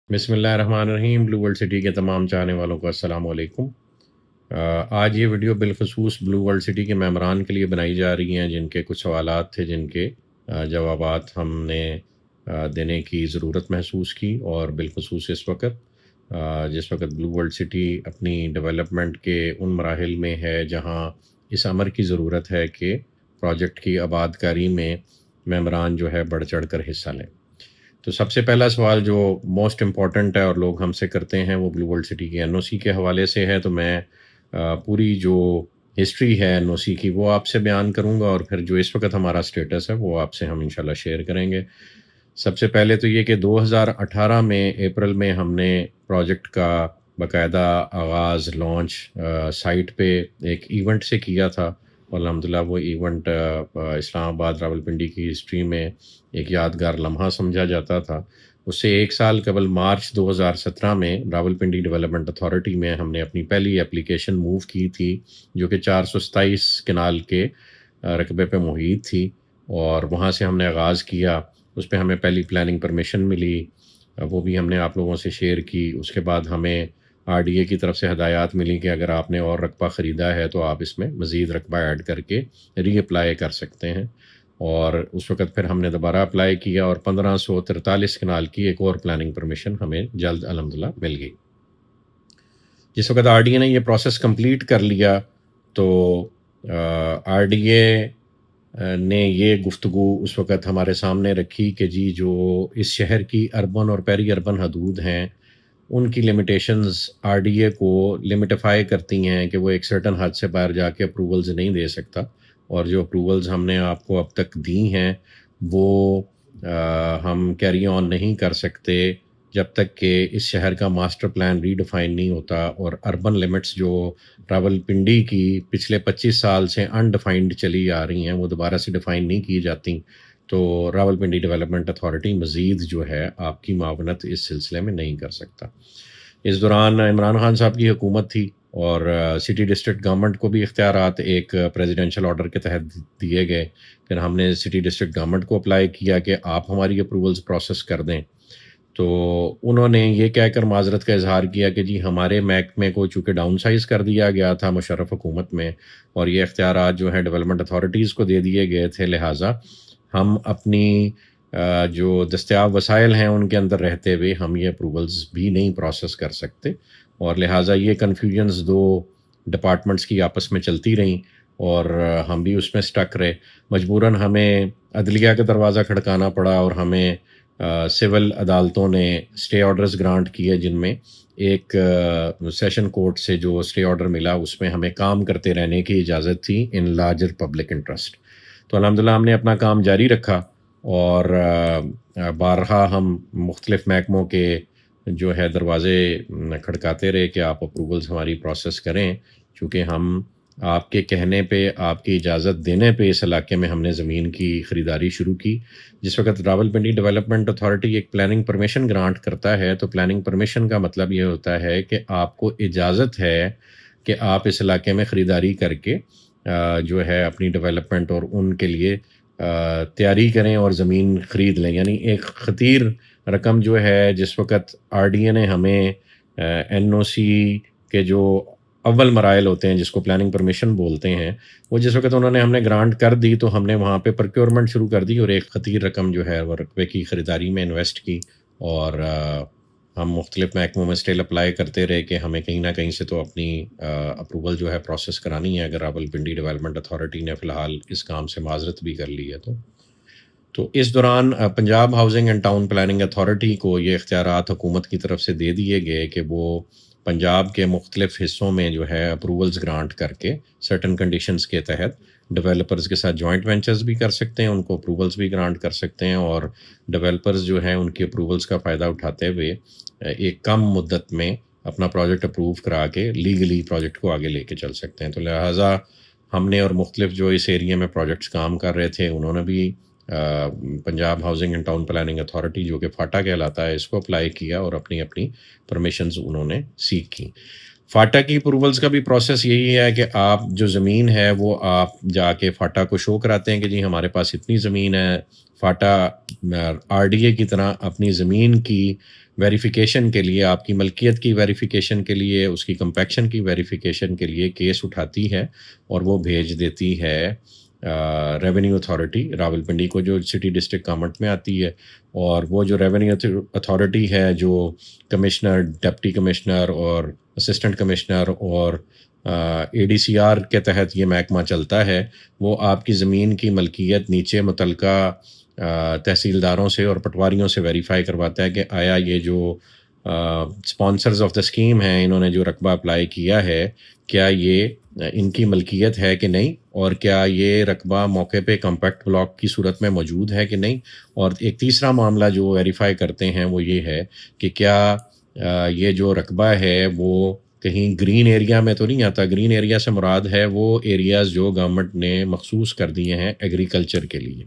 بسم اللہ الرحمن الرحیم۔ بلو ورلڈ سٹی کے تمام چاہنے والوں کو السلام علیکم۔ آج یہ ویڈیو بالخصوص بلو ورلڈ سٹی کے ممبران کے لیے بنائی جا رہی ہیں، جن کے کچھ سوالات تھے، جن کے جوابات ہم نے دینے کی ضرورت محسوس کی، اور بالخصوص اس وقت جس وقت بلو ورلڈ سٹی اپنی ڈیولپمنٹ کے ان مراحل میں ہے جہاں اس امر کی ضرورت ہے کہ پروجیکٹ کی آباد کاری میں ممبران جو ہے بڑھ چڑھ کر حصہ لیں۔ تو سب سے پہلا سوال جو موسٹ امپورٹنٹ ہے اور لوگ ہم سے کرتے ہیں، وہ بلو ورلڈ سٹی کی این او سی کے حوالے سے ہے۔ تو میں پوری جو ہسٹری ہے این او سی کی وہ آپ سے بیان کروں گا، اور پھر جو اس وقت ہمارا سٹیٹس ہے وہ آپ سے ہم انشاءاللہ شیئر کریں گے۔ سب سے پہلے تو یہ کہ 2018 میں اپریل میں ہم نے پروجیکٹ کا باقاعدہ آغاز لانچ سائٹ پہ ایک ایونٹ سے کیا تھا، اور الحمدللہ وہ ایونٹ اسلام آباد راولپنڈی کی ہسٹری میں ایک یادگار لمحہ سمجھا جاتا تھا۔ اس سے ایک سال قبل مارچ 2017 میں راولپنڈی ڈیولپمنٹ اتھارٹی میں ہم نے اپنی پہلی اپلیکیشن موو کی تھی، جو کہ 427 کنال کے رقبے پہ محیط تھی، اور وہاں سے ہم نے آغاز کیا۔ اس پہ ہمیں پہلی پلاننگ پرمیشن ملی، وہ بھی ہم نے آپ لوگوں سے شیئر کی۔ اس کے بعد ہمیں آر ڈی اے کی طرف سے ہدایات ملی کہ اگر آپ نے اور رقبہ خریدا ہے تو آپ اس میں مزید رقبہ ایڈ کر کے ری اپلائی کر سکتے ہیں، اور اس وقت پھر ہم نے دوبارہ اپلائی کیا، اور 1543 کنال کی ایک اور پلاننگ پرمیشن ہمیں جلد الحمدللہ مل گئی۔ جس وقت آر ڈی اے نے یہ پروسیس کمپلیٹ کر لیا تو آر ڈی اے نے یہ گفتگو اس وقت ہمارے سامنے رکھی کہ جی جو اس شہر کی اربن اور پیری اربن حدود ہیں، ان کی لمیٹیشنز آر ڈی اے کو لمیٹیفائی کرتی ہیں کہ وہ ایک سرٹن حد سے باہر جا کے اپروولز نہیں دے سکتا، اور جو اپروولز ہم نے آپ کو اب تک دی ہیں وہ ہم کیری آن نہیں کر سکتے جب تک کہ اس شہر کا ماسٹر پلان ری ڈیفائن نہیں ہوتا، اور اربن لیمٹس جو راولپنڈی کی پچھلے 25 سال سے انڈیفائنڈ چلی آ رہی ہیں وہ دوبارہ سے ڈیفائن نہیں کی جاتی، تو راولپنڈی ڈیولپمنٹ اتھارٹی مزید جو ہے آپ کی معاونت اس سلسلے میں نہیں کر سکتا۔ اس دوران عمران خان صاحب کی حکومت تھی، اور سٹی ڈسٹرکٹ گورنمنٹ کو بھی اختیارات ایک پریزیڈنشل آرڈر کے تحت دیے گئے۔ پھر ہم نے سٹی ڈسٹرکٹ گورنمنٹ کو اپلائی کیا کہ آپ ہماری اپروولز پروسیس کر دیں، تو انہوں نے یہ کہہ کر معذرت کا اظہار کیا کہ جی ہمارے محکمے کو چونکہ ڈاؤن سائز کر دیا گیا تھا مشرف حکومت میں، اور یہ اختیارات جو ہیں ڈیولپمنٹ اتھارٹیز کو دے دیے گئے تھے، لہٰذا ہم اپنی جو دستیاب وسائل ہیں ان کے اندر رہتے ہوئے ہم یہ اپروولز بھی نہیں پروسیس کر سکتے، اور لہٰذا یہ کنفیوژنز دو ڈپارٹمنٹس کی آپس میں چلتی رہیں، اور ہم بھی اس میں سٹک رہے۔ مجبوراً ہمیں عدلیہ کا دروازہ کھڑکانا پڑا، اور ہمیں سول عدالتوں نے اسٹے آرڈرز گرانٹ کیے، جن میں ایک سیشن کورٹ سے جو اسٹے آرڈر ملا اس میں ہمیں کام کرتے رہنے کی اجازت تھی ان لارجر پبلک انٹرسٹ۔ تو الحمدللہ ہم نے اپنا کام جاری رکھا، اور بارہا ہم مختلف محکموں کے جو ہے دروازے کھڑکاتے رہے کہ آپ اپروولز ہماری پروسیس کریں، چونکہ ہم آپ کے کہنے پہ، آپ کی اجازت دینے پہ اس علاقے میں ہم نے زمین کی خریداری شروع کی۔ جس وقت راولپنڈی ڈیولپمنٹ اتھارٹی ایک پلاننگ پرمیشن گرانٹ کرتا ہے، تو پلاننگ پرمیشن کا مطلب یہ ہوتا ہے کہ آپ کو اجازت ہے کہ آپ اس علاقے میں خریداری کر کے جو ہے اپنی ڈیولپمنٹ اور ان کے لیے تیاری کریں اور زمین خرید لیں۔ یعنی ایک خطیر رقم جو ہے جس وقت آر ڈی اے نے ہمیں این او سی کے جو اول مراحل ہوتے ہیں جس کو پلاننگ پرمیشن بولتے ہیں، وہ جس وقت انہوں نے ہم نے گرانٹ کر دی تو ہم نے وہاں پہ پروکیورمنٹ شروع کر دی، اور ایک خطیر رقم جو ہے وہ رقبے کی خریداری میں انویسٹ کی، اور ہم مختلف محکموں میں اسٹیل اپلائی کرتے رہے کہ ہمیں کہیں نہ کہیں سے تو اپنی اپروول جو ہے پروسیس کرانی ہے، اگر راولپنڈی ڈیولپمنٹ اتھارٹی نے فی الحال اس کام سے معذرت بھی کر لی ہے تو اس دوران Punjab housing and town planning authority کو یہ اختیارات حکومت کی طرف سے دے دیے گئے کہ وہ پنجاب کے مختلف حصوں میں جو ہے اپروولز گرانٹ کر کے سرٹن کنڈیشنز کے تحت ڈیولپرز کے ساتھ جوائنٹ وینچرز بھی کر سکتے ہیں، ان کو اپروولز بھی گرانٹ کر سکتے ہیں، اور ڈیولپرز جو ہیں ان کی اپروولز کا فائدہ اٹھاتے ہوئے ایک کم مدت میں اپنا پروجیکٹ اپروو کرا کے لیگلی پروجیکٹ کو آگے لے کے چل سکتے ہیں۔ تو لہٰذا ہم نے اور مختلف جو اس ایریے میں پروجیکٹس کام کر رہے تھے انہوں نے بھی Punjab housing and town planning authority جو کہ فاٹا کہلاتا ہے اس کو اپلائی کیا، اور اپنی اپنی پرمیشنز انہوں نے سیکھ کی۔ فاٹا کی اپروولس کا بھی پروسیس یہی ہے کہ آپ جو زمین ہے وہ آپ جا کے فاٹا کو شو کراتے ہیں کہ جی ہمارے پاس اتنی زمین ہے. فاٹا آر ڈی اے کی طرح اپنی زمین کی ویریفیکیشن کے لیے، آپ کی ملکیت کی ویریفیکیشن کے لیے، اس کی کمپیکشن کی ویریفیکیشن کے لیے کیس اٹھاتی ہے اور وہ بھیج دیتی ہے ریونیو اتھارٹی راولپنڈی کو، جو سٹی ڈسٹرکٹ گورنمنٹ میں آتی ہے. اور وہ جو ریونیو اتھارٹی ہے، جو کمشنر، ڈپٹی کمشنر اور اسسٹنٹ کمشنر اور اے ڈی سی آر کے تحت یہ محکمہ چلتا ہے، وہ آپ کی زمین کی ملکیت نیچے متعلقہ تحصیلداروں سے اور پٹواریوں سے ویریفائی کرواتا ہے کہ آیا یہ جو اسپانسرز آف دا اسکیم ہیں، انہوں نے جو رقبہ اپلائی کیا ہے، کیا یہ ان کی ملکیت ہے کہ نہیں، اور کیا یہ رقبہ موقع پہ کمپیکٹ بلاک کی صورت میں موجود ہے کہ نہیں. اور ایک تیسرا معاملہ جو ویریفائی کرتے ہیں وہ یہ ہے کہ کیا یہ جو رقبہ ہے وہ کہیں گرین ایریا میں تو نہیں آتا. گرین ایریا سے مراد ہے وہ ایریاز جو گورنمنٹ نے مخصوص کر دیے ہیں ایگریکلچر کے لیے.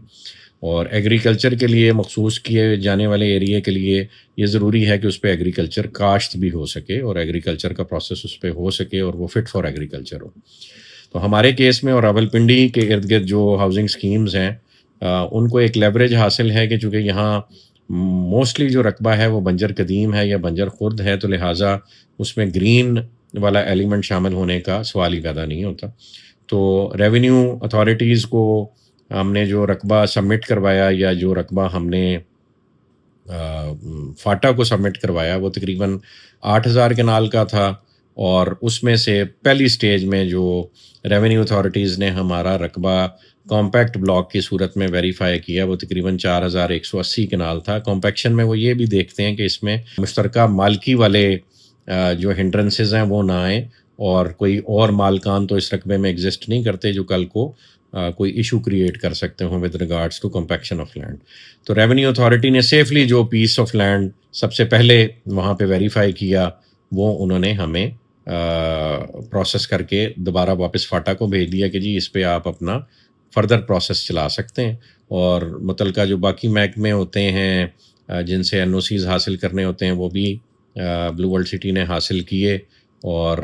اور ایگریکلچر کے لیے مخصوص کیے جانے والے ایریے کے لیے یہ ضروری ہے کہ اس پہ ایگریکلچر کاشت بھی ہو سکے اور ایگریکلچر کا پروسیس اس پہ ہو سکے اور وہ فٹ فار ایگریکلچر ہو. تو ہمارے کیس میں اور راولپنڈی کے ارد گرد جو ہاؤسنگ اسکیمز ہیں ان کو ایک لیوریج حاصل ہے کہ چونکہ یہاں موسٹلی جو رقبہ ہے وہ بنجر قدیم ہے یا بنجر خرد ہے، تو لہٰذا اس میں گرین والا ایلیمنٹ شامل ہونے کا سوال ہی پیدا نہیں ہوتا. تو ریونیو اتھارٹیز کو ہم نے جو رقبہ سبمٹ کروایا یا جو رقبہ ہم نے فاٹا کو سبمٹ کروایا وہ تقریباً 8,000 کنال کا تھا. اور اس میں سے پہلی سٹیج میں جو ریونیو اتھارٹیز نے ہمارا رقبہ کمپیکٹ بلاک کی صورت میں ویریفائی کیا وہ تقریباً 4,180 کنال تھا. کمپیکشن میں وہ یہ بھی دیکھتے ہیں کہ اس میں مشترکہ مالکی والے جو ہنڈرنسز ہیں وہ نہ آئیں، اور کوئی اور مالکان تو اس رقبے میں ایگزسٹ نہیں کرتے جو کل کو کوئی ایشو کریٹ کر سکتے ہوں with regards to compaction of land. تو ریونیو اتھارٹی نے سیفلی جو پیس آف لینڈ سب سے پہلے وہاں پہ ویریفائی کیا وہ انہوں نے ہمیں پروسیس کر کے دوبارہ واپس فاٹا کو بھیج دیا کہ جی اس پہ آپ اپنا فردر پروسیس چلا سکتے ہیں. اور متعلقہ جو باقی محکمے ہوتے ہیں جن سے این او سیز حاصل کرنے ہوتے ہیں وہ بھی بلو ورلڈ سٹی نے حاصل کیے. اور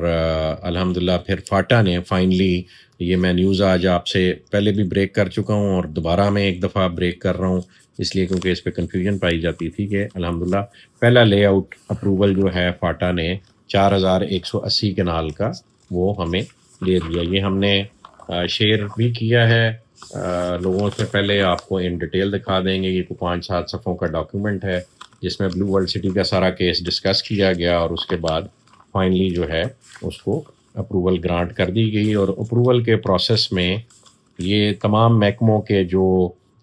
الحمدللہ پھر فاٹا نے فائنلی، یہ میں نیوز آج آپ سے پہلے بھی بریک کر چکا ہوں اور دوبارہ میں ایک دفعہ بریک کر رہا ہوں اس لیے کیونکہ اس پہ کنفیوژن پائی جاتی تھی، کہ الحمدللہ پہلا لے آؤٹ اپروول جو ہے فاٹا نے 4,180 کنال کا وہ ہمیں دے دیا. یہ ہم نے شیئر بھی کیا ہے لوگوں سے. پہلے آپ کو ان ڈیٹیل دکھا دیں گے. یہ 5-7 صفحوں کا ڈاکیومنٹ ہے جس میں بلو ورلڈ سٹی کا سارا کیس ڈسکس کیا گیا اور اس کے بعد فائنلی جو ہے اس کو اپروول گرانٹ کر دی گئی. اور اپروول کے پروسیس میں یہ تمام محکموں کے جو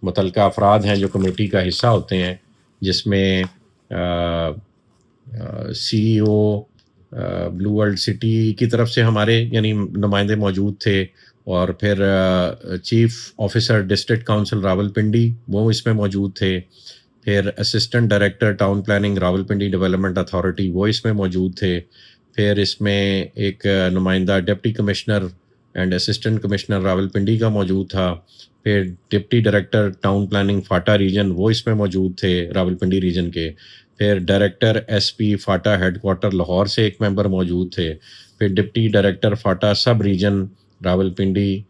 متعلقہ افراد ہیں جو کمیٹی کا حصہ ہوتے ہیں، جس میں سی ای او بلو ورلڈ سٹی کی طرف سے ہمارے یعنی نمائندے موجود تھے، اور پھر chief officer district council Rawalpindi وہ اس میں موجود تھے، پھر assistant director town planning Rawalpindi development authority وہ اس میں موجود تھے، پھر اس میں ایک نمائندہ deputy commissioner and assistant commissioner Rawalpindi کا موجود تھا، پھر deputy director town planning PHATA region وہ اس میں موجود تھے راولپنڈی ریجن کے، پھر director S P PHATA headquarter Lahore سے ایک ممبر موجود تھے، پھر deputy director PHATA sub region Rawalpindi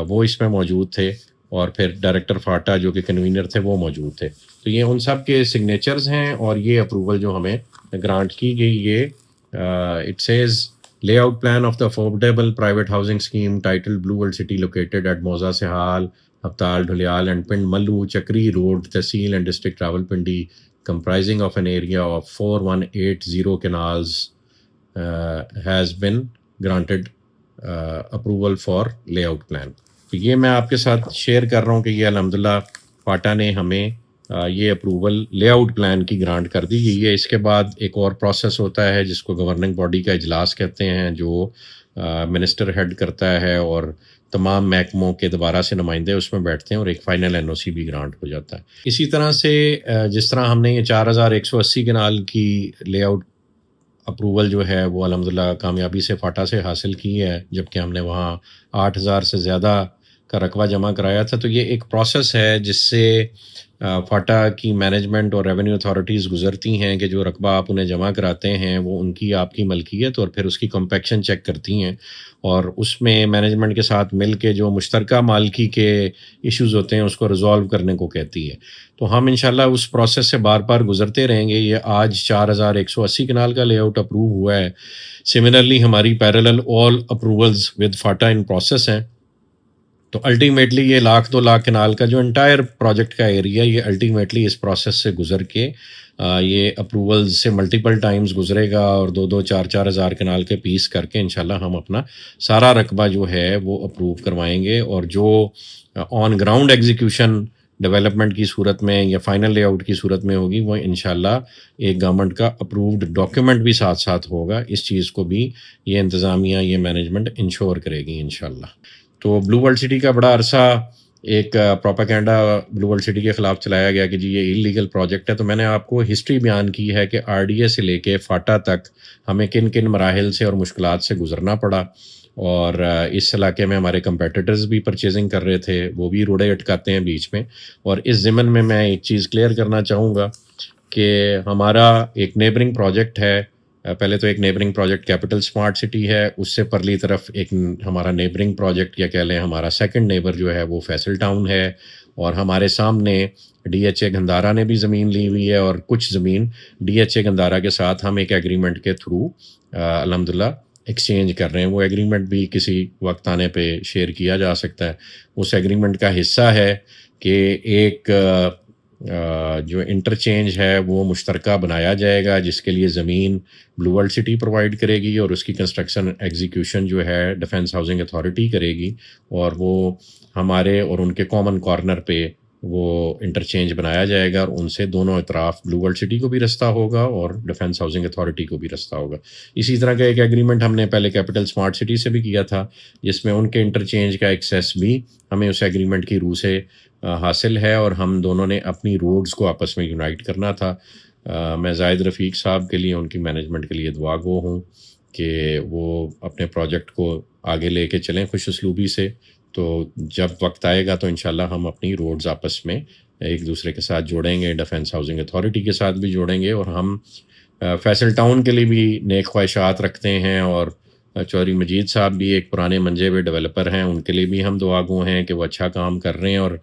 وہ اس میں موجود تھے، اور پھر ڈائریکٹر فاٹا جو کہ کنوینر تھے وہ موجود تھے. تو یہ ان سب کے سگنیچرز ہیں. اور یہ اپروول جو ہمیں گرانٹ کی گئی یہ it says layout plan of the affordable private housing scheme title blue world city located at موزہ Sihal Haptal Dhalial and Pind Malu Chakri road tehsil and district Rawalpindi comprising of an area of 4180 canals has been granted approval for layout plan. تو یہ میں آپ کے ساتھ share کر رہا ہوں کہ یہ الحمدللہ فاٹا نے ہمیں یہ اپروول لے آؤٹ پلان کی گرانٹ کر دی گئی ہے. اس کے بعد ایک اور پروسیس ہوتا ہے جس کو گورننگ باڈی کا اجلاس کہتے ہیں، جو منسٹر ہیڈ کرتا ہے اور تمام محکموں کے دوبارہ سے نمائندے اس میں بیٹھتے ہیں اور ایک فائنل این او سی بھی گرانٹ ہو جاتا ہے. اسی طرح سے جس طرح ہم نے یہ 4,180 کنال کی لے آؤٹ اپروول جو ہے وہ الحمدللہ کامیابی سے فاٹا سے حاصل کی ہے، جبکہ ہم نے وہاں 8,000 سے زیادہ کا رقبہ جمع کرایا تھا. تو یہ ایک پروسیس ہے جس سے فاٹا کی مینجمنٹ اور ریونیو اتھارٹیز گزرتی ہیں کہ جو رقبہ آپ انہیں جمع کراتے ہیں وہ ان کی آپ کی ملکیت اور پھر اس کی کمپیکشن چیک کرتی ہیں اور اس میں مینجمنٹ کے ساتھ مل کے جو مشترکہ مالکی کے ایشوز ہوتے ہیں اس کو ریزالو کرنے کو کہتی ہے. تو ہم انشاءاللہ اس پروسیس سے بار بار گزرتے رہیں گے. یہ آج 4180 کنال کا لے آؤٹ اپروو ہوا ہے. سملرلی ہماری parallel all approvals with FATA in process ہیں. تو الٹیمیٹلی یہ 1,00,000-2,00,000 کنال کا جو انٹائر پروجیکٹ کا ایریا یہ الٹیمیٹلی اس پروسیس سے گزر کے یہ اپروولز سے ملٹیپل ٹائمز گزرے گا اور 2-4 ہزار کنال کے پیس کر کے انشاءاللہ ہم اپنا سارا رقبہ جو ہے وہ اپروو کروائیں گے. اور جو آن گراؤنڈ ایگزیکیوشن ڈیولپمنٹ کی صورت میں یا فائنل لے آؤٹ کی صورت میں ہوگی وہ انشاءاللہ ایک گورنمنٹ کا اپرووڈ ڈاکیومنٹ بھی ساتھ ساتھ ہوگا. اس چیز کو بھی یہ انتظامیہ یہ مینجمنٹ انشور کرے گی انشاءاللہ. تو بلو ورلڈ سٹی کا بڑا عرصہ ایک پروپیگنڈا بلو ورلڈ سٹی کے خلاف چلایا گیا کہ جی یہ انلیگل پروجیکٹ ہے. تو میں نے آپ کو ہسٹری بیان کی ہے کہ آر ڈی اے سے لے کے فاٹا تک ہمیں کن کن مراحل سے اور مشکلات سے گزرنا پڑا اور اس علاقے میں ہمارے کمپیٹیٹرز بھی پرچیزنگ کر رہے تھے, وہ بھی روڑے اٹکاتے ہیں بیچ میں. اور اس ضمن میں ایک چیز کلیئر کرنا چاہوں گا کہ ہمارا ایک نیبرنگ پروجیکٹ ہے. پہلے تو ایک neighbouring project capital smart city ہے, اس سے پرلی طرف ایک ہمارا نیبرنگ پروجیکٹ یا کہہ لیں ہمارا سیکنڈ نیبر جو ہے وہ فیصل ٹاؤن ہے. اور ہمارے سامنے ڈی ایچ اے گندھارا نے بھی زمین لی ہوئی ہے اور کچھ زمین ڈی ایچ اے گندھارا کے ساتھ ہم ایک ایگریمنٹ کے تھرو الحمدللہ ایکسچینج کر رہے ہیں. وہ ایگریمنٹ بھی کسی وقت آنے پہ شیئر کیا جا سکتا ہے. اس ایگریمنٹ کا حصہ ہے کہ ایک جو انٹرچینج ہے وہ مشترکہ بنایا جائے گا جس کے لیے زمین بلو ورلڈ سٹی پرووائڈ کرے گی اور اس کی کنسٹرکشن ایگزیکیوشن جو ہے ڈیفنس ہاؤسنگ اتھارٹی کرے گی. اور وہ ہمارے اور ان کے کامن کارنر پہ وہ انٹرچینج بنایا جائے گا اور ان سے دونوں اطراف بلو ورلڈ سٹی کو بھی رستہ ہوگا اور ڈیفنس ہاؤسنگ اتھارٹی کو بھی رستہ ہوگا. اسی طرح کا ایک ایگریمنٹ ہم نے پہلے کیپٹل سمارٹ سٹی سے بھی کیا تھا جس میں ان کے انٹرچینج کا ایکسیس بھی ہمیں اس ایگریمنٹ کی روح سے حاصل ہے اور ہم دونوں نے اپنی روڈز کو آپس میں یونائٹ کرنا تھا. میں زاہد رفیق صاحب کے لیے ان کی مینجمنٹ کے لیے دعا گو ہوں کہ وہ اپنے پروجیکٹ کو آگے لے کے چلیں خوش اسلوبی سے. تو جب وقت آئے گا تو انشاءاللہ ہم اپنی روڈز آپس میں ایک دوسرے کے ساتھ جوڑیں گے, ڈیفنس ہاؤسنگ اتھارٹی کے ساتھ بھی جوڑیں گے. اور ہم فیصل ٹاؤن کے لیے بھی نیک خواہشات رکھتے ہیں اور چودھری مجید صاحب بھی ایک پرانے منجے ہوئے ڈیولپر ہیں, ان کے لیے بھی ہم دعا گو ہیں کہ وہ اچھا کام کر رہے ہیں. اور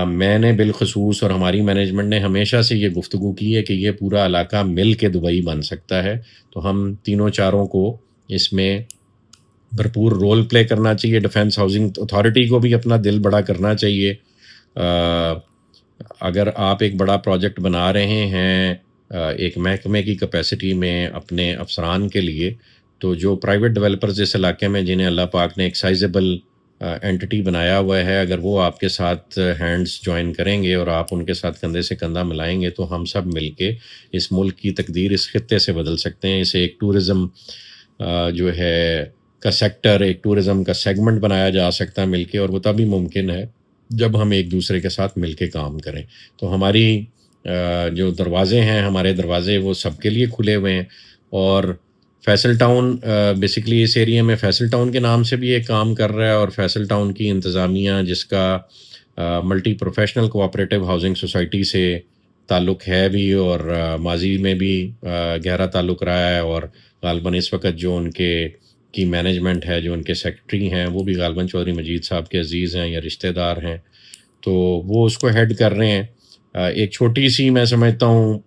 میں نے بالخصوص اور ہماری مینجمنٹ نے ہمیشہ سے یہ گفتگو کی ہے کہ یہ پورا علاقہ مل کے دبئی بن سکتا ہے. تو ہم تینوں چاروں کو اس میں بھرپور رول پلے کرنا چاہیے. ڈیفنس ہاؤسنگ اتھارٹی کو بھی اپنا دل بڑا کرنا چاہیے. اگر آپ ایک بڑا پروجیکٹ بنا رہے ہیں ایک محکمے کی کیپیسٹی میں اپنے افسران کے لیے, تو جو پرائیویٹ ڈیولپرز اس علاقے میں جنہیں اللہ پاک نے ایک سائزیبل اینٹی بنایا ہوا ہے, اگر وہ آپ کے ساتھ ہینڈز جوائن کریں گے اور آپ ان کے ساتھ کندھے سے کندھا ملائیں گے تو ہم سب مل کے اس ملک کی تقدیر اس خطے سے بدل سکتے ہیں. اسے ایک ٹورزم جو ہے کا سیکٹر, ایک ٹورزم کا سیگمنٹ بنایا جا سکتا ہے مل کے, اور وہ تبھی ممکن ہے جب ہم ایک دوسرے کے ساتھ مل کے کام کریں. تو ہماری جو دروازے ہیں ہمارے دروازے وہ سب کے لیے کھلے ہوئے ہیں. اور فیصل ٹاؤن بیسکلی اس ایریا میں فیصل ٹاؤن کے نام سے بھی ایک کام کر رہا ہے اور فیصل ٹاؤن کی انتظامیہ جس کا multi professional cooperative housing society سے تعلق ہے بھی اور ماضی میں بھی گہرا تعلق رہا ہے, اور غالباً اس وقت جو ان کے کی مینجمنٹ ہے, جو ان کے سیکرٹری ہیں, وہ بھی غالباً چودھری مجید صاحب کے عزیز ہیں یا رشتہ دار ہیں, تو وہ اس کو ہیڈ کر رہے ہیں. ایک چھوٹی سی میں سمجھتا ہوں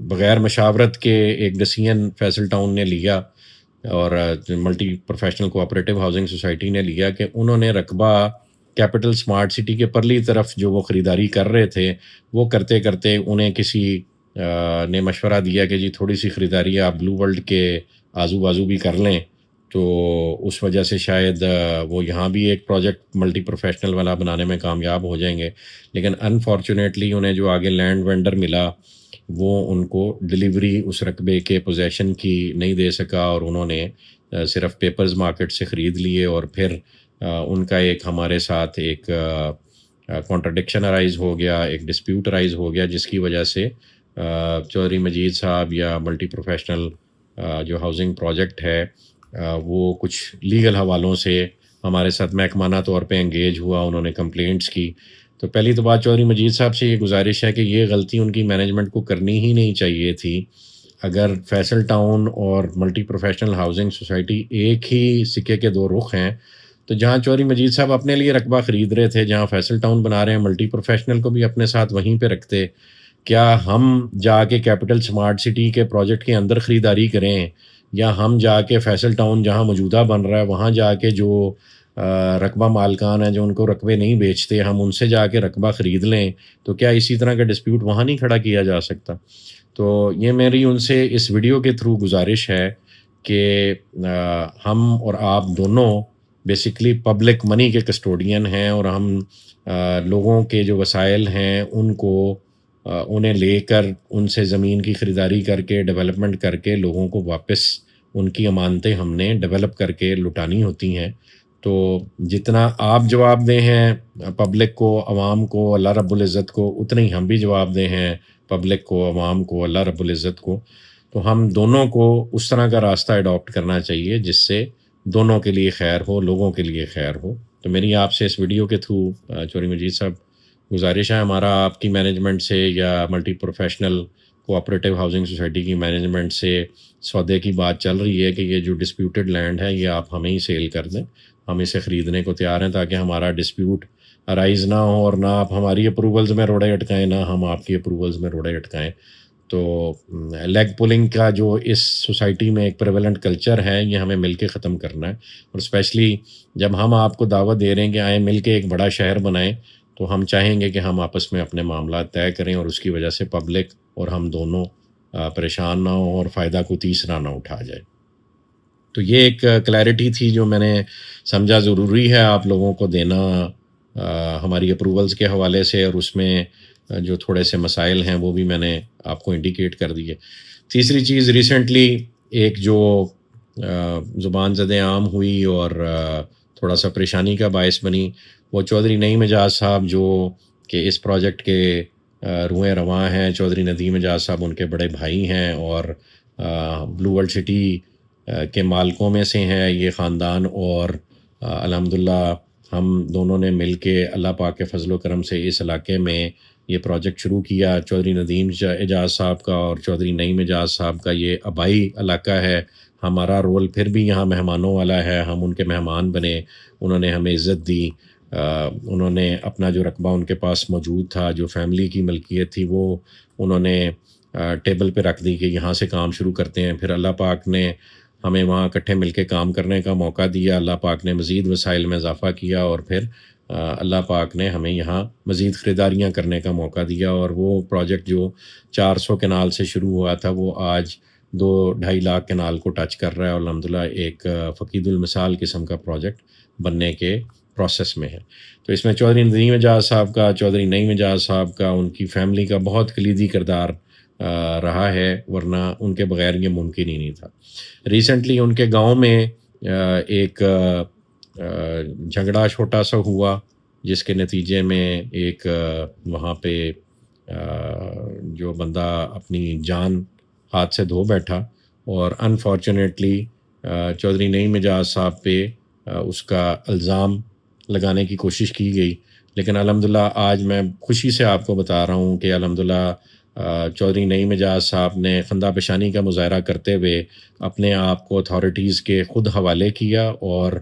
بغیر مشاورت کے ایک ڈیسیژن فیصل ٹاؤن نے لیا اور multi professional cooperative housing society نے لیا کہ انہوں نے رقبہ کیپٹل سمارٹ سٹی کے پرلی طرف جو وہ خریداری کر رہے تھے وہ کرتے کرتے انہیں کسی نے مشورہ دیا کہ جی تھوڑی سی خریداری آپ بلو ورلڈ کے آزو بازو بھی کر لیں. تو اس وجہ سے شاید وہ یہاں بھی ایک پروجیکٹ ملٹی پروفیشنل والا بنانے میں کامیاب ہو جائیں گے. لیکن انفارچونیٹلی انہیں جو آگے لینڈ وینڈر ملا وہ ان کو ڈیلیوری اس رقبے کے پوزیشن کی نہیں دے سکا, اور انہوں نے صرف پیپرز مارکیٹ سے خرید لیے. اور پھر ان کا ایک ہمارے ساتھ ایک کانٹرڈکشن ارائز ہو گیا, ایک ڈسپیوٹ ارائز ہو گیا, جس کی وجہ سے چودھری مجید صاحب یا ملٹی پروفیشنل جو ہاؤسنگ پروجیکٹ ہے وہ کچھ لیگل حوالوں سے ہمارے ساتھ محکمانہ طور پہ انگیج ہوا، انہوں نے کمپلینٹس کی۔ تو پہلی تو بات چودھری مجید صاحب سے یہ گزارش ہے کہ یہ غلطی ان کی مینجمنٹ کو کرنی ہی نہیں چاہیے تھی۔ اگر فیصل ٹاؤن اور ملٹی پروفیشنل ہاؤسنگ سوسائٹی ایک ہی سکے کے دو رخ ہیں، تو جہاں چودھری مجید صاحب اپنے لیے رقبہ خرید رہے تھے، جہاں فیصل ٹاؤن بنا رہے ہیں، ملٹی پروفیشنل کو بھی اپنے ساتھ وہیں پہ رکھتے۔ کیا ہم جا کے کیپٹل سمارٹ سٹی کے پروجیکٹ کے اندر خریداری کریں، یا ہم جا کے فیصل ٹاؤن جہاں موجودہ بن رہا ہے وہاں جا کے جو رقبہ مالکان ہیں جو ان کو رقبے نہیں بیچتے، ہم ان سے جا کے رقبہ خرید لیں؟ تو کیا اسی طرح کا ڈسپیوٹ وہاں نہیں کھڑا کیا جا سکتا؟ تو یہ میری ان سے اس ویڈیو کے تھرو گزارش ہے کہ ہم اور آپ دونوں بیسکلی پبلک منی کے کسٹوڈین ہیں، اور ہم لوگوں کے جو وسائل ہیں ان کو انہیں لے کر ان سے زمین کی خریداری کر کے ڈیولپمنٹ کر کے لوگوں کو واپس ان کی امانتیں ہم نے ڈیولپ کر کے لٹانی ہوتی ہیں۔ تو جتنا آپ جواب دہ ہیں پبلک کو، عوام کو، اللہ رب العزت کو، اتنے ہی ہم بھی جواب دہ ہیں پبلک کو، عوام کو، اللہ رب العزت کو۔ تو ہم دونوں کو اس طرح کا راستہ اڈاپٹ کرنا چاہیے جس سے دونوں کے لیے خیر ہو، لوگوں کے لیے خیر ہو۔ تو میری آپ سے اس ویڈیو کے تھرو چودھری مجید صاحب گزارش ہے، ہمارا آپ کی مینجمنٹ سے یا multi professional cooperative housing society کی مینجمنٹ سے سودے کی بات چل رہی ہے کہ یہ جو ڈسپیوٹڈ لینڈ ہے یہ آپ ہمیں ہی سیل کر دیں، ہم اسے خریدنے کو تیار ہیں تاکہ ہمارا ڈسپیوٹ ارائز نہ ہو، اور نہ آپ ہماری اپروولز میں روڑے اٹکائیں نہ ہم آپ کی اپروولز میں روڑے اٹکائیں۔ تو لیگ پولنگ کا جو اس سوسائٹی میں ایک پریویلنٹ کلچر ہے یہ ہمیں مل کے ختم کرنا ہے، اور اسپیشلی جب ہم آپ کو دعوت دے رہے ہیں کہ آئیں مل کے ایک بڑا شہر بنائیں، تو ہم چاہیں گے کہ ہم آپس میں اپنے معاملات طے کریں اور اس کی وجہ سے پبلک اور ہم دونوں پریشان نہ ہوں اور فائدہ کو تیسرا نہ اٹھا جائے۔ تو یہ ایک کلیئرٹی تھی جو میں نے سمجھا ضروری ہے آپ لوگوں کو دینا ہماری اپروولز کے حوالے سے، اور اس میں جو تھوڑے سے مسائل ہیں وہ بھی میں نے آپ کو انڈیکیٹ کر دیے۔ تیسری چیز، ریسنٹلی ایک جو زبان زد عام ہوئی اور تھوڑا سا پریشانی کا باعث بنی، وہ چودھری نعیم اعجاز صاحب جو کہ اس پروجیکٹ کے روئیں رواں ہیں۔ چودھری ندیم اعجاز صاحب ان کے بڑے بھائی ہیں اور بلو ورلڈ سٹی کے مالکوں میں سے ہیں یہ خاندان، اور الحمدللہ ہم دونوں نے مل کے اللہ پاک کے فضل و کرم سے اس علاقے میں یہ پروجیکٹ شروع کیا۔ چودھری ندیم اعجاز صاحب کا اور چودھری نعیم اعجاز صاحب کا یہ آبائی علاقہ ہے، ہمارا رول پھر بھی یہاں مہمانوں والا ہے، ہم ان کے مہمان بنے، انہوں نے ہمیں عزت دی، انہوں نے اپنا جو رقبہ ان کے پاس موجود تھا، جو فیملی کی ملکیت تھی، وہ انہوں نے ٹیبل پہ رکھ دی کہ یہاں سے کام شروع کرتے ہیں۔ پھر اللہ پاک نے ہمیں وہاں اکٹھے مل کے کام کرنے کا موقع دیا، اللہ پاک نے مزید وسائل میں اضافہ کیا، اور پھر اللہ پاک نے ہمیں یہاں مزید خریداریاں کرنے کا موقع دیا، اور وہ پروجیکٹ جو 400 کنال سے شروع ہوا تھا وہ آج 2-2.5 لاکھ کنال کو ٹچ کر رہا ہے، اور الحمدللہ ایک فقید المثال قسم کا پروجیکٹ بننے کے پروسیس میں ہے۔ تو اس میں چودھری ندیم اعجاز صاحب کا، چودھری نعیم اعجاز صاحب کا، ان کی فیملی کا بہت کلیدی کردار رہا ہے، ورنہ ان کے بغیر یہ ممکن ہی نہیں تھا۔ ریسنٹلی ان کے گاؤں میں ایک جھگڑا چھوٹا سا ہوا، جس کے نتیجے میں ایک وہاں پہ جو بندہ اپنی جان ہاتھ سے دھو بیٹھا، اور انفارچونیٹلی چودھری نعیم اعجاز صاحب پہ اس کا الزام لگانے کی کوشش کی گئی، لیکن الحمدللہ آج میں خوشی سے آپ کو بتا رہا ہوں کہ الحمدللہ چودھری نعیم اعجاز صاحب نے خندہ پیشانی کا مظاہرہ کرتے ہوئے اپنے آپ کو اتھارٹیز کے خود حوالے کیا، اور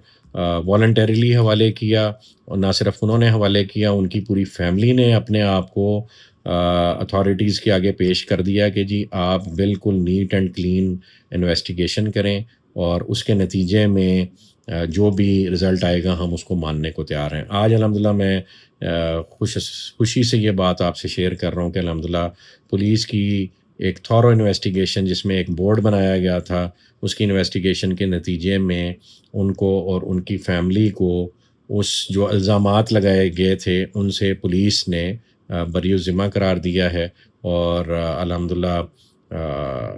والنٹریلی حوالے کیا، اور نہ صرف انہوں نے حوالے کیا، ان کی پوری فیملی نے اپنے آپ کو اتھارٹیز کے آگے پیش کر دیا کہ جی آپ بالکل نیٹ اینڈ کلین انویسٹیگیشن کریں، اور اس کے نتیجے میں جو بھی رزلٹ آئے گا ہم اس کو ماننے کو تیار ہیں۔ آج الحمدللہ میں خوشی سے یہ بات آپ سے شیئر کر رہا ہوں کہ الحمدللہ پولیس کی ایک تھورو انویسٹیگیشن، جس میں ایک بورڈ بنایا گیا تھا، اس کی انویسٹیگیشن کے نتیجے میں ان کو اور ان کی فیملی کو اس جو الزامات لگائے گئے تھے ان سے پولیس نے بری الذمہ قرار دیا ہے، اور الحمدللہ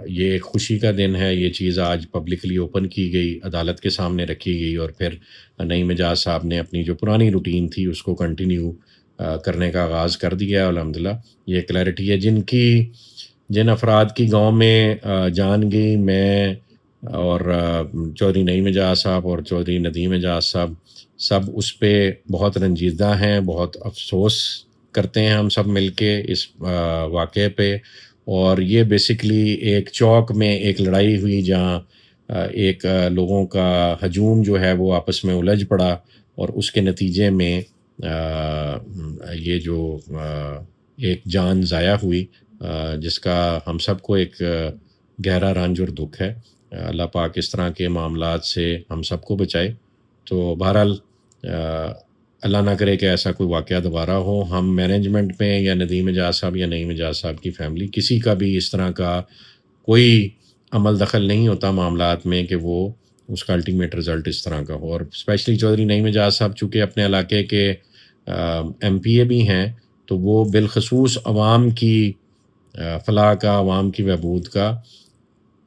یہ ایک خوشی کا دن ہے۔ یہ چیز آج پبلکلی اوپن کی گئی، عدالت کے سامنے رکھی گئی، اور پھر نعیم اعجاز صاحب نے اپنی جو پرانی روٹین تھی اس کو کنٹینیو کرنے کا آغاز کر دیا ہے۔ الحمدللہ یہ کلیئرٹی ہے، جن افراد کی گاؤں میں جان گئی، میں اور چودھری نعیم اعجاز صاحب اور چودھری ندیم اعجاز صاحب سب اس پہ بہت رنجیدہ ہیں، بہت افسوس کرتے ہیں ہم سب مل کے اس واقعے پہ۔ اور یہ بیسیکلی ایک چوک میں ایک لڑائی ہوئی جہاں ایک لوگوں کا ہجوم جو ہے وہ آپس میں الجھ پڑا، اور اس کے نتیجے میں یہ جو ایک جان ضائع ہوئی، جس کا ہم سب کو ایک گہرا رنج اور دکھ ہے۔ اللہ پاک اس طرح کے معاملات سے ہم سب کو بچائے۔ تو بہرحال اللہ نہ کرے کہ ایسا کوئی واقعہ دوبارہ ہو۔ ہم مینجمنٹ میں یا ندیم اعجاز صاحب یا نعیم اعجاز صاحب کی فیملی کسی کا بھی اس طرح کا کوئی عمل دخل نہیں ہوتا معاملات میں کہ وہ اس کا الٹیمیٹ رزلٹ اس طرح کا ہو۔ اور اسپیشلی چودھری نعیم اعجاز صاحب چونکہ اپنے علاقے کے ایم پی اے بھی ہیں، تو وہ بالخصوص عوام کی فلاح کا، عوام کی بہبود کا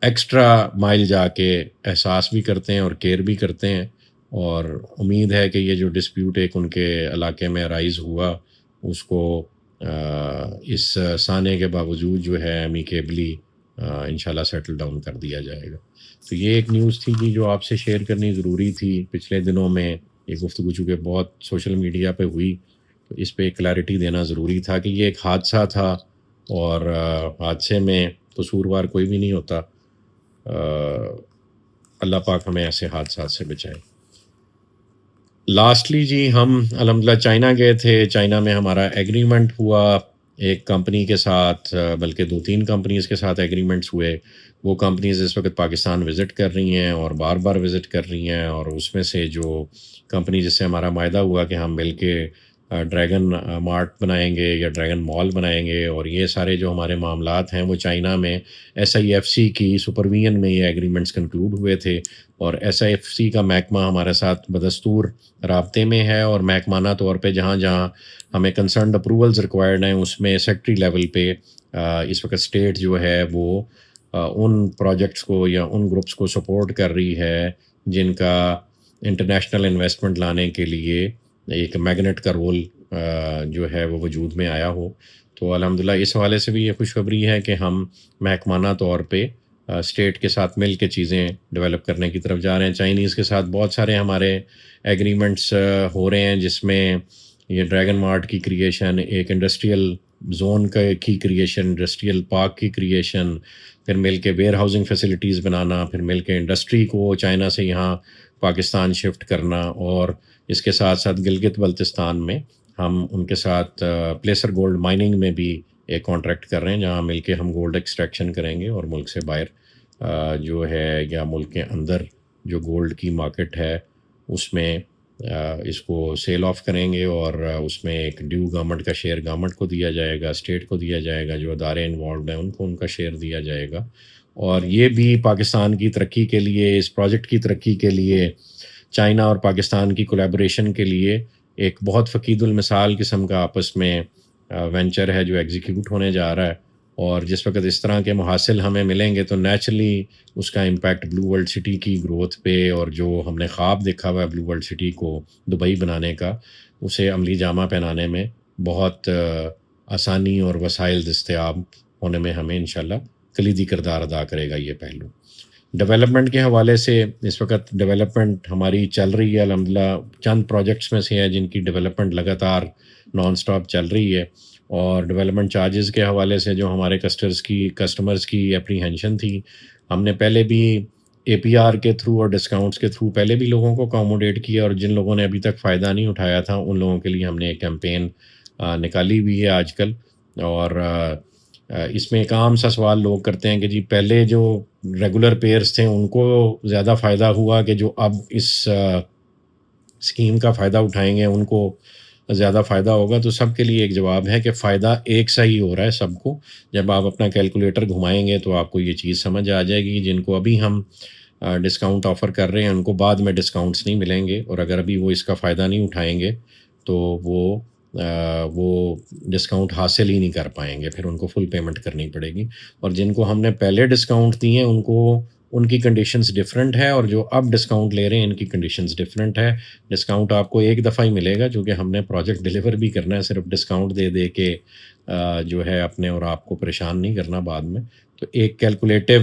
ایکسٹرا مائل جا کے احساس بھی کرتے ہیں اور کیئر بھی کرتے ہیں۔ اور امید ہے کہ یہ جو ڈسپیوٹ ایک ان کے علاقے میں رائز ہوا، اس کو اس سانے کے باوجود جو ہے امیکیبلی انشاءاللہ سیٹل ڈاؤن کر دیا جائے گا۔ تو یہ ایک نیوز تھی جی جو آپ سے شیئر کرنی ضروری تھی۔ پچھلے دنوں میں یہ گفتگو چونکہ بہت سوشل میڈیا پہ ہوئی، تو اس پہ ایک کلیئرٹی دینا ضروری تھا کہ یہ ایک حادثہ تھا، اور حادثے میں قصوروار کوئی بھی نہیں ہوتا۔ اللہ پاک ہمیں ایسے حادثات سے بچائے۔ لاسٹلی جی ہم الحمدللہ چائنا گئے تھے۔ چائنا میں ہمارا ایگریمنٹ ہوا ایک کمپنی کے ساتھ، بلکہ 2-3 کمپنیز کے ساتھ ایگریمنٹس ہوئے۔ وہ کمپنیز اس وقت پاکستان وزٹ کر رہی ہیں اور بار بار وزٹ کر رہی ہیں، اور اس میں سے جو کمپنی جس سے ہمارا معاہدہ ہوا کہ ہم مل کے ڈریگن مارٹ بنائیں گے یا ڈریگن مال بنائیں گے، اور یہ سارے جو ہمارے معاملات ہیں وہ چائنا میں SIFC کی سپرویژن میں یہ ایگریمنٹس کنکلوڈ ہوئے تھے۔ اور SIFC کا محکمہ ہمارے ساتھ بدستور رابطے میں ہے، اور محکمانہ طور پہ جہاں جہاں ہمیں کنسرنڈ اپروولز ریکوائرڈ ہیں اس میں سیکٹری لیول پہ اس وقت اسٹیٹ جو ہے وہ ان پروجیکٹس کو یا ان گروپس کو سپورٹ کر رہی ہے جن کا انٹرنیشنل انویسٹمنٹ لانے کے لیے ایک میگنیٹ کا رول جو ہے وہ وجود میں آیا ہو۔ تو الحمدللہ اس حوالے سے بھی یہ خوشخبری ہے کہ ہم محکمانہ طور پہ اسٹیٹ کے ساتھ مل کے چیزیں ڈیولپ کرنے کی طرف جا رہے ہیں۔ چائنیز کے ساتھ بہت سارے ہمارے ایگریمنٹس ہو رہے ہیں، جس میں یہ ڈریگن مارٹ کی کریشن، ایک انڈسٹریل زون کی کریشن، انڈسٹریل پارک کی کریشن، پھر مل کے ویئر ہاؤسنگ فیسلٹیز بنانا، پھر مل کے انڈسٹری کو چائنا سے یہاں پاکستان شفٹ کرنا، اور اس کے ساتھ ساتھ گلگت بلتستان میں ہم ان کے ساتھ پلیسر گولڈ مائننگ میں بھی ایک کانٹریکٹ کر رہے ہیں، جہاں مل کے ہم گولڈ ایکسٹریکشن کریں گے اور ملک سے باہر جو ہے یا ملک کے اندر جو گولڈ کی مارکیٹ ہے اس میں اس کو سیل آف کریں گے، اور اس میں ایک ڈیو گورنمنٹ کا شیئر گورنمنٹ کو دیا جائے گا، اسٹیٹ کو دیا جائے گا، جو ادارے انوالوڈ ہیں ان کو ان کا شیئر دیا جائے گا۔ اور یہ بھی پاکستان کی ترقی کے لیے، اس پروجیکٹ کی ترقی کے لیے، چائنا اور پاکستان کی کولیبوریشن کے لیے ایک بہت فقید المثال قسم کا آپس میں وینچر ہے جو ایگزیکیوٹ ہونے جا رہا ہے۔ اور جس وقت اس طرح کے محاصل ہمیں ملیں گے تو نیچرلی اس کا امپیکٹ بلو ورلڈ سٹی کی گروتھ پہ، اور جو ہم نے خواب دیکھا ہوا ہے بلو ورلڈ سٹی کو دبئی بنانے کا، اسے عملی جامہ پہنانے میں بہت آسانی اور وسائل دستیاب ہونے میں ہمیں انشاءاللہ کلیدی کردار ادا کرے گا یہ پہلو۔ ڈیولپمنٹ کے حوالے سے اس وقت ڈیولپمنٹ ہماری چل رہی ہے الحمدللہ۔ چند پروجیکٹس میں سے ہے جن کی ڈیولپمنٹ لگاتار نان سٹاپ چل رہی ہے، اور ڈیولپمنٹ چارجز کے حوالے سے جو ہمارے کسٹمرز کی اپریہینشن تھی، ہم نے پہلے بھی APR کے تھرو اور ڈسکاؤنٹس کے تھرو پہلے بھی لوگوں کو اکاموڈیٹ کیا، اور جن لوگوں نے ابھی تک فائدہ نہیں اٹھایا تھا ان لوگوں کے لیے ہم نے ایک کیمپین نکالی ہوئی ہے آج کل۔ اور اس میں ایک عام سا سوال لوگ کرتے ہیں کہ جی پہلے جو ریگولر پیئرز تھے ان کو زیادہ فائدہ ہوا کہ جو اب اس اسکیم کا فائدہ اٹھائیں گے ان کو زیادہ فائدہ ہوگا؟ تو سب کے لیے ایک جواب ہے کہ فائدہ ایک سا ہی ہو رہا ہے سب کو۔ جب آپ اپنا کیلکولیٹر گھمائیں گے تو آپ کو یہ چیز سمجھ آ جائے گی۔ جن کو ابھی ہم ڈسکاؤنٹ آفر کر رہے ہیں ان کو بعد میں ڈسکاؤنٹس نہیں ملیں گے، اور اگر ابھی وہ اس کا فائدہ نہیں اٹھائیں گے تو وہ ڈسکاؤنٹ حاصل ہی نہیں کر پائیں گے، پھر ان کو فل پیمنٹ کرنی پڑے گی۔ اور جن کو ہم نے پہلے ڈسکاؤنٹ دیے ہیں ان کی کنڈیشنز ڈفرینٹ ہے، اور جو اب ڈسکاؤنٹ لے رہے ہیں ان کی کنڈیشنز ڈفرینٹ ہے۔ ڈسکاؤنٹ آپ کو ایک دفعہ ہی ملے گا کیونکہ ہم نے پروجیکٹ ڈیلیور بھی کرنا ہے، صرف ڈسکاؤنٹ دے دے کے جو ہے اپنے اور آپ کو پریشان نہیں کرنا بعد میں۔ تو ایک کیلکولیٹو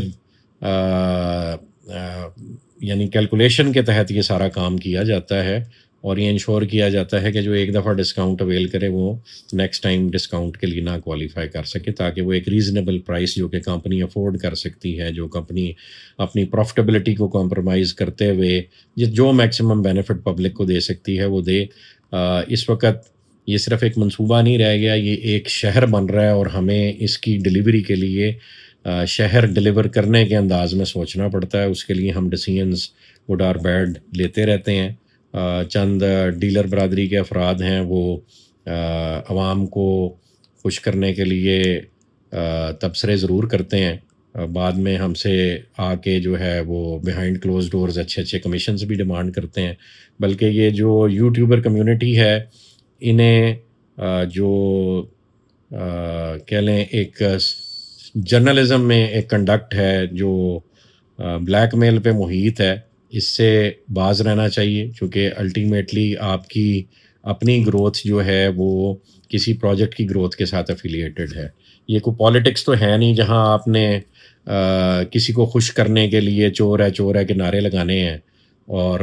یعنی کیلکولیشن کے تحت یہ سارا کام کیا جاتا ہے، اور یہ انشور کیا جاتا ہے کہ جو ایک دفعہ ڈسکاؤنٹ اویل کرے وہ نیکسٹ ٹائم ڈسکاؤنٹ کے لیے نہ کوالیفائی کر سکے، تاکہ وہ ایک ریزنیبل پرائس جو کہ کمپنی افورڈ کر سکتی ہے، جو کمپنی اپنی پروفٹیبلٹی کو کمپرومائز کرتے ہوئے جو میکسیمم بینیفٹ پبلک کو دے سکتی ہے وہ دے۔ اس وقت یہ صرف ایک منصوبہ نہیں رہ گیا، یہ ایک شہر بن رہا ہے، اور ہمیں اس کی ڈلیوری کے لیے شہر ڈلیور کرنے کے انداز میں سوچنا پڑتا ہے۔ اس کے لیے ہم ڈیسیژنز گڈ اور بیڈ لیتے رہتے ہیں۔ چند ڈیلر برادری کے افراد ہیں، وہ عوام کو خوش کرنے کے لیے تبصرے ضرور کرتے ہیں، بعد میں ہم سے آ کے جو ہے وہ بیہائنڈ کلوز ڈورز اچھے کمیشنز بھی ڈیمانڈ کرتے ہیں۔ بلکہ یہ جو یوٹیوبر کمیونٹی ہے، انہیں جو کہہ لیں ایک جرنلزم میں ایک کنڈکٹ ہے جو بلیک میل پہ محیط ہے، اس سے باز رہنا چاہیے، کیونکہ الٹیمیٹلی آپ کی اپنی گروتھ جو ہے وہ کسی پروجیکٹ کی گروتھ کے ساتھ افیلیٹڈ ہے۔ یہ کوئی پالیٹکس تو ہے نہیں جہاں آپ نے کسی کو خوش کرنے کے لیے چور ہے کے نعرے لگانے ہیں، اور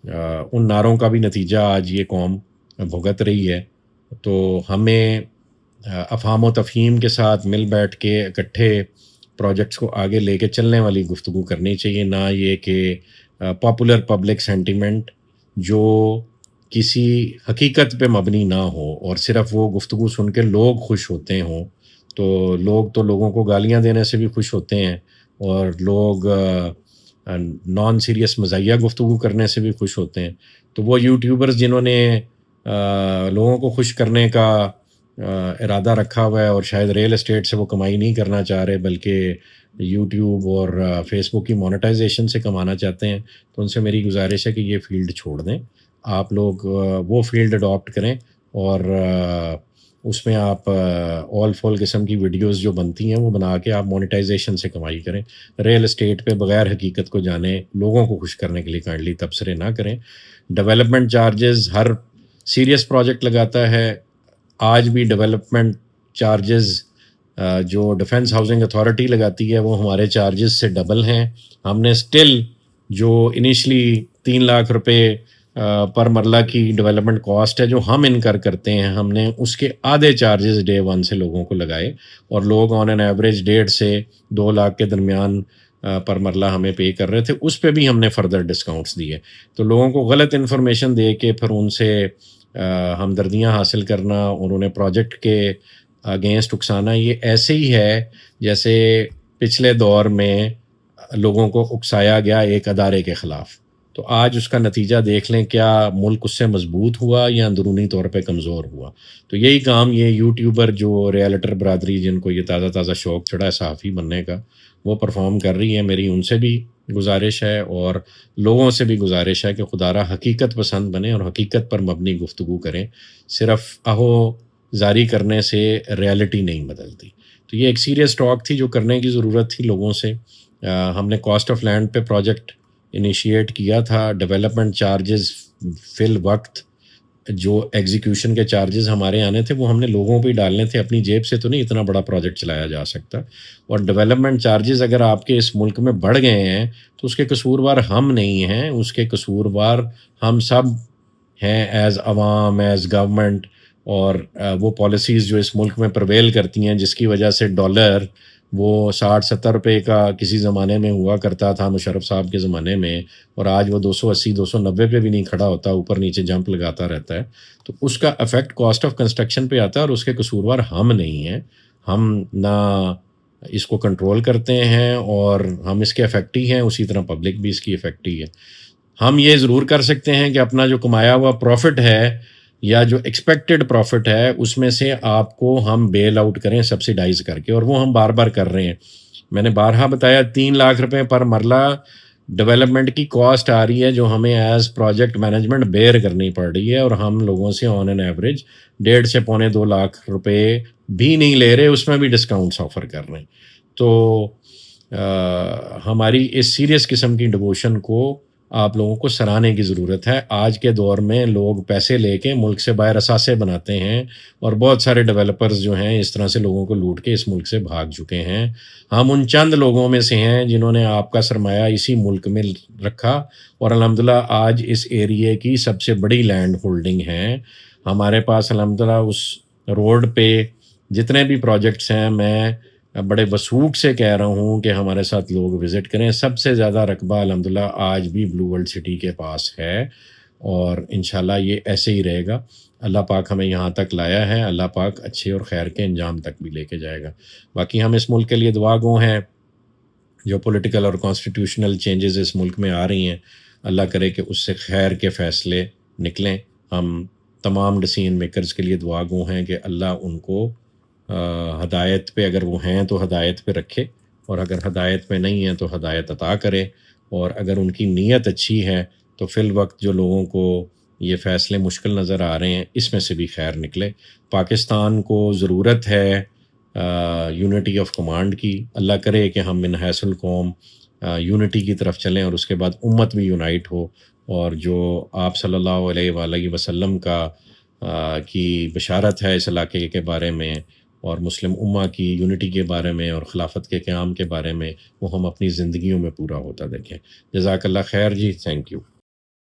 ان نعروں کا بھی نتیجہ آج یہ قوم بھگت رہی ہے۔ تو ہمیں افہام و تفہیم کے ساتھ مل بیٹھ کے اکٹھے پروجیکٹس کو آگے لے کے چلنے والی گفتگو کرنی چاہیے، نہ یہ کہ پاپولر پبلک سینٹیمنٹ جو کسی حقیقت پہ مبنی نہ ہو، اور صرف وہ گفتگو سن کے لوگ خوش ہوتے ہوں۔ تو لوگوں کو گالیاں دینے سے بھی خوش ہوتے ہیں، اور لوگ نان سیریس مزاحیہ گفتگو کرنے سے بھی خوش ہوتے ہیں۔ تو وہ یوٹیوبرز جنہوں نے لوگوں کو خوش کرنے کا ارادہ رکھا ہوا ہے، اور شاید ریل اسٹیٹ سے وہ کمائی نہیں کرنا چاہ رہے بلکہ یوٹیوب اور فیس بک کی مونیٹائزیشن سے کمانا چاہتے ہیں، تو ان سے میری گزارش ہے کہ یہ فیلڈ چھوڑ دیں، آپ لوگ وہ فیلڈ اڈاپٹ کریں، اور اس میں آپ آل فول قسم کی ویڈیوز جو بنتی ہیں وہ بنا کے آپ مونیٹائزیشن سے کمائی کریں۔ ریل اسٹیٹ پہ بغیر حقیقت کو جانے لوگوں کو خوش کرنے کے لیے کائنڈلی تبصرے نہ کریں۔ ڈیولپمنٹ چارجز ہر سیریس پروجیکٹ لگاتا ہے، آج بھی ڈیولپمنٹ چارجز جو ڈیفنس ہاؤسنگ اتھارٹی لگاتی ہے وہ ہمارے چارجز سے ڈبل ہیں۔ ہم نے سٹل جو انیشلی 3 لاکھ روپے پر مرلہ کی ڈیولپمنٹ کاسٹ ہے جو ہم انکر کرتے ہیں، ہم نے اس کے آدھے چارجز ڈے 1 سے لوگوں کو لگائے، اور لوگ آن این ایوریج 1.5 سے 2 لاکھ کے درمیان پر مرلہ ہمیں پے کر رہے تھے، اس پہ بھی ہم نے فردر ڈسکاؤنٹس دیے۔ تو لوگوں کو غلط انفارمیشن دے کے پھر ان سے ہمدردیاں حاصل کرنا اور انہیں پروجیکٹ کے اگینسٹ اکسانا، یہ ایسے ہی ہے جیسے پچھلے دور میں لوگوں کو اکسایا گیا ایک ادارے کے خلاف۔ تو آج اس کا نتیجہ دیکھ لیں، کیا ملک اس سے مضبوط ہوا یا اندرونی طور پہ کمزور ہوا۔ تو یہی کام یہ یوٹیوبر جو ریالٹر برادری جن کو یہ تازہ شوق چڑھا ہے صحافی بننے کا، وہ پرفارم کر رہی ہے۔ میری ان سے بھی گزارش ہے اور لوگوں سے بھی گزارش ہے کہ خدا را حقیقت پسند بنیں اور حقیقت پر مبنی گفتگو کریں، صرف اہو زاری کرنے سے ریالٹی نہیں بدلتی۔ تو یہ ایک سیریس ٹاک تھی جو کرنے کی ضرورت تھی لوگوں سے۔ ہم نے کاسٹ آف لینڈ پہ پروجیکٹ انیشیٹ کیا تھا، ڈیولپمنٹ چارجز فی الوقت جو ایگزیکیوشن کے چارجز ہمارے آنے تھے وہ ہم نے لوگوں پہ ہی ڈالنے تھے، اپنی جیب سے تو نہیں اتنا بڑا پروجیکٹ چلایا جا سکتا۔ اور ڈیولپمنٹ چارجز اگر آپ کے اس ملک میں بڑھ گئے ہیں تو اس کے قصوروار ہم نہیں ہیں، اس کے قصوروار ہم سب ہیں، ایز عوام، ایز گورنمنٹ، اور وہ پالیسیز جو اس ملک میں پرویل کرتی ہیں جس کی وجہ سے ڈالر وہ 60-70 روپے کا کسی زمانے میں ہوا کرتا تھا مشرف صاحب کے زمانے میں، اور آج وہ 280-290 پہ بھی نہیں کھڑا ہوتا، اوپر نیچے جمپ لگاتا رہتا ہے۔ تو اس کا افیکٹ کاسٹ آف کنسٹرکشن پہ آتا ہے، اور اس کے قصوروار ہم نہیں ہیں، ہم نہ اس کو کنٹرول کرتے ہیں اور ہم اس کے افیکٹی ہیں، اسی طرح پبلک بھی اس کی افیکٹی ہے۔ ہم یہ ضرور کر سکتے ہیں کہ اپنا جو کمایا ہوا پروفٹ ہے یا جو ایکسپیکٹڈ پروفٹ ہے اس میں سے آپ کو ہم بیل آؤٹ کریں سبسیڈائز کر کے، اور وہ ہم بار بار کر رہے ہیں۔ میں نے بارہا بتایا 3 لاکھ روپے پر مرلہ ڈیولپمنٹ کی کاسٹ آ رہی ہے جو ہمیں ایز پروجیکٹ مینجمنٹ بیئر کرنی پڑ رہی ہے، اور ہم لوگوں سے آن این ایوریج 1.5 سے 1.25-2 لاکھ روپے بھی نہیں لے رہے، اس میں بھی ڈسکاؤنٹس آفر کر رہے ہیں۔ تو ہماری اس سیریس قسم کی ڈیووشن کو آپ لوگوں کو سراہنے کی ضرورت ہے۔ آج کے دور میں لوگ پیسے لے کے ملک سے باہر اثاثے بناتے ہیں، اور بہت سارے ڈیولپرز جو ہیں اس طرح سے لوگوں کو لوٹ کے اس ملک سے بھاگ چکے ہیں۔ ہم ان چند لوگوں میں سے ہیں جنہوں نے آپ کا سرمایہ اسی ملک میں رکھا، اور الحمدللہ آج اس ایریے کی سب سے بڑی لینڈ ہولڈنگ ہے ہمارے پاس۔ الحمدللہ اس روڈ پہ جتنے بھی پروجیکٹس ہیں، میں بڑے وثوق سے کہہ رہا ہوں کہ ہمارے ساتھ لوگ وزٹ کریں۔ سب سے زیادہ رقبہ الحمدللہ آج بھی بلو ورلڈ سٹی کے پاس ہے، اور انشاءاللہ یہ ایسے ہی رہے گا۔ اللہ پاک ہمیں یہاں تک لایا ہے، اللہ پاک اچھے اور خیر کے انجام تک بھی لے کے جائے گا۔ باقی ہم اس ملک کے لیے دعا گو ہیں۔ جو پولیٹیکل اور کانسٹیٹیوشنل چینجز اس ملک میں آ رہی ہیں، اللہ کرے کہ اس سے خیر کے فیصلے نکلیں۔ ہم تمام ڈسیژن میکرز کے لیے دعا گو ہیں کہ اللہ ان کو ہدایت پہ، اگر وہ ہیں تو ہدایت پہ رکھے، اور اگر ہدایت پہ نہیں ہیں تو ہدایت عطا کرے، اور اگر ان کی نیت اچھی ہے تو فی الوقت جو لوگوں کو یہ فیصلے مشکل نظر آ رہے ہیں اس میں سے بھی خیر نکلے۔ پاکستان کو ضرورت ہے یونٹی آف کمانڈ کی۔ اللہ کرے کہ ہم من حیث القوم یونٹی کی طرف چلیں، اور اس کے بعد امت بھی یونائٹ ہو، اور جو آپ صلی اللہ علیہ وآلہ وسلم کا کی بشارت ہے اس علاقے کے بارے میں، اور مسلم امہ کی یونٹی کے بارے میں اور خلافت کے قیام کے بارے میں، وہ ہم اپنی زندگیوں میں پورا ہوتا دیکھیں۔ جزاک اللہ خیر جی، تھینک یو۔